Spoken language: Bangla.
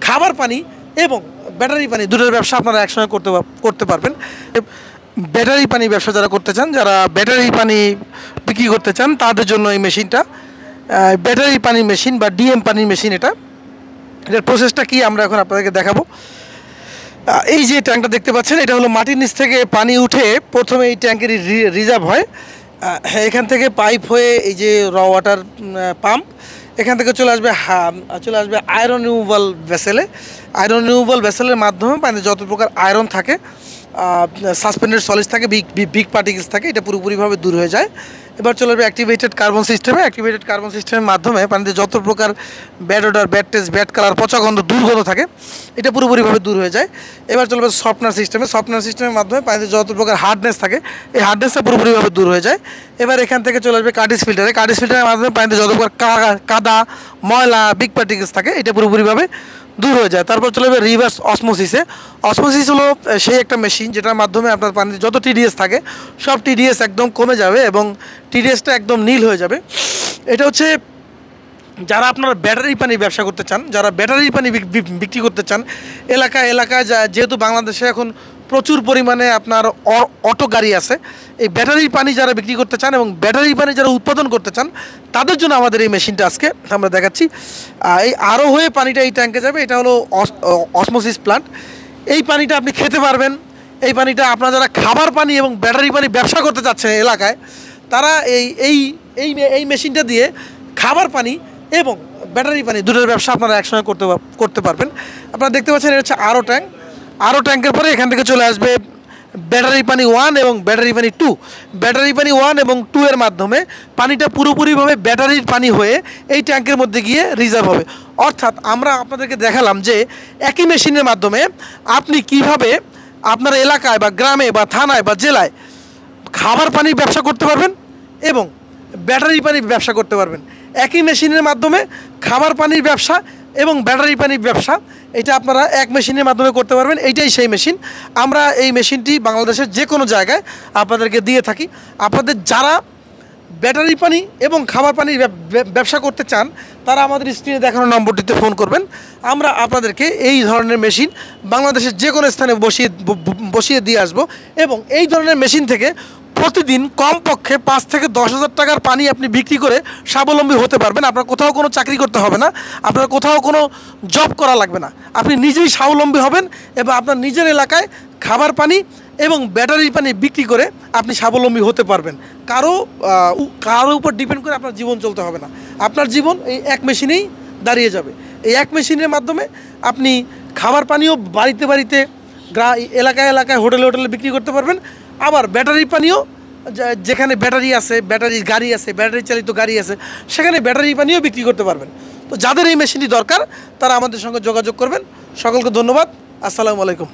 খাবার পানি এবং ব্যাটারি পানি দুটোর ব্যবসা আপনারা একসঙ্গে করতে পারবেন। ব্যাটারি পানি ব্যবসা যারা করতে চান, যারা ব্যাটারি পানি বিক্রি করতে চান, তাদের জন্য এই মেশিনটা ব্যাটারি পানির মেশিন বা ডিএম পানির মেশিন। এটার প্রসেসটা কি আমরা এখন আপনাদেরকে দেখাবো। এই যে ট্যাঙ্কটা দেখতে পাচ্ছেন, এটা হলো মাটির নিচ থেকে পানি উঠে প্রথমে এই ট্যাঙ্কের রিজার্ভ হয়, এখান থেকে পাইপ হয়ে এই যে র ওয়াটার পাম্প, এখান থেকে চলে আসবে আয়রন রিমুভাল ভেসেলে। আয়রন রিমুভাল ভেসেলের মাধ্যমে পানিতে যত প্রকার আয়রন থাকে, সাসপেন্ডেড সলিডস থাকে, বিগ পার্টিকেলস থাকে, এটা পুরোপুরিভাবে দূর হয়ে যায়। এবার চলে আসবে অ্যাক্টিভেটেড কার্বন সিস্টেমে। অ্যাক্টিভেটেড কার্বন সিস্টেমের মাধ্যমে পানিতে যত প্রকার bad order, bad test, bad colour, পচা গন্ধ, দুর্গন্ধ থাকে, এটা পুরোপুরিভাবে দূর হয়ে যায়। এবার চলে আসবে সফটনার সিস্টেমে। সফটনার সিস্টেমের মাধ্যমে পানিতে যত প্রকার হার্ডনেস থাকে, এই হার্ডনেসটা পুরোপুরিভাবে দূর হয়ে যায়। এবার এখান থেকে চলে আসবে কার্টিস ফিল্টারে। কার্টিস ফিল্টারের মাধ্যমে পানিতে যত প্রকার কাদা, ময়লা, বিগ পার্টিকেলস থাকে, এটা পুরোপুরিভাবে দূর হয়ে যায়। তারপর চলে যাবে রিভার্স অসমোসিসে। অসমোসিস হলো সেই একটা মেশিন যেটার মাধ্যমে আপনার পানিতে যত টিডিএস থাকে সব টিডিএস একদম কমে যাবে এবং টিডিএসটা একদম নীল হয়ে যাবে। এটা হচ্ছে যারা আপনারা ব্যাটারি পানি ব্যবসা করতে চান, যারা ব্যাটারি পানি বিক্রি করতে চান, এলাকায় যেহেতু বাংলাদেশে এখন প্রচুর পরিমাণে আপনার অটো গাড়ি আছে, এই ব্যাটারি পানি যারা বিক্রি করতে চান এবং ব্যাটারি পানি যারা উৎপাদন করতে চান, তাদের জন্য আমাদের এই মেশিনটা আজকে আমরা দেখাচ্ছি। এই আরও হয়ে পানিটা এই ট্যাঙ্কে যাবে, এটা হলো অসমোসিস প্লান্ট। এই পানিটা আপনি খেতে পারবেন। এই পানিটা আপনারা যারা খাবার পানি এবং ব্যাটারি পানি ব্যবসা করতে চাচ্ছেন এলাকায়, তারা এই মেশিনটা দিয়ে খাবার পানি এবং ব্যাটারি পানি দুটোর ব্যবসা আপনারা একসঙ্গে করতে পারবেন। আপনারা দেখতে পাচ্ছেন এটা হচ্ছে আরও ট্যাঙ্কের পরে এখান থেকে চলে আসবে ব্যাটারি পানি 1 এবং ব্যাটারি পানি 2। ব্যাটারি পানি 1 এবং 2 এর মাধ্যমে পানিটা পুরোপুরিভাবে ব্যাটারির পানি হয়ে এই ট্যাঙ্কের মধ্যে গিয়ে রিজার্ভ হবে। অর্থাৎ আমরা আপনাদেরকে দেখালাম যে একই মেশিনের মাধ্যমে আপনি কিভাবে আপনার এলাকায় বা গ্রামে বা থানায় বা জেলায় খাবার পানির ব্যবসা করতে পারবেন এবং ব্যাটারি পানির ব্যবসা করতে পারবেন। একই মেশিনের মাধ্যমে খাবার পানির ব্যবসা এবং ব্যাটারি পানির ব্যবসা, এটা আপনারা এক মেশিনের মাধ্যমে করতে পারবেন। এইটাই সেই মেশিন। আমরা এই মেশিনটি বাংলাদেশের যে কোনো জায়গায় আপনাদেরকে দিয়ে থাকি। আপনাদের যারা ব্যাটারি পানি এবং খাবার পানির ব্যবসা করতে চান, তারা আমাদের স্ক্রিনে দেখানো নম্বরটিতে ফোন করবেন। আমরা আপনাদেরকে এই ধরনের মেশিন বাংলাদেশের যে কোনো স্থানে বসিয়ে দিয়ে আসবো এবং এই ধরনের মেশিন থেকে প্রতিদিন কমপক্ষে 5 থেকে 10,000 টাকার পানি আপনি বিক্রি করে স্বাবলম্বী হতে পারবেন। আপনার কোথাও কোনো চাকরি করতে হবে না, আপনার কোথাও কোনো জব করা লাগবে না, আপনি নিজেই স্বাবলম্বী হবেন এবং আপনার নিজের এলাকায় খাবার পানি এবং ব্যাটারি পানি বিক্রি করে আপনি স্বাবলম্বী হতে পারবেন। কারো উপর ডিপেন্ড করে আপনার জীবন চলতে হবে না। আপনার জীবন এই এক মেশিনেই দাঁড়িয়ে যাবে। এই এক মেশিনের মাধ্যমে আপনি খাবার পানিও বাড়িতে এলাকায় হোটেলে বিক্রি করতে পারবেন। আবার ব্যাটারি পানিও যেখানে ব্যাটারি আছে, ব্যাটারির গাড়ি আছে, ব্যাটারি চালিত গাড়ি আছে, সেখানে ব্যাটারি পানিও বিক্রি করতে পারবেন। তো যাদের এই মেশিনটি দরকার তারা আমাদের সঙ্গে যোগাযোগ করবেন। সকলকে ধন্যবাদ। আসসালামু আলাইকুম।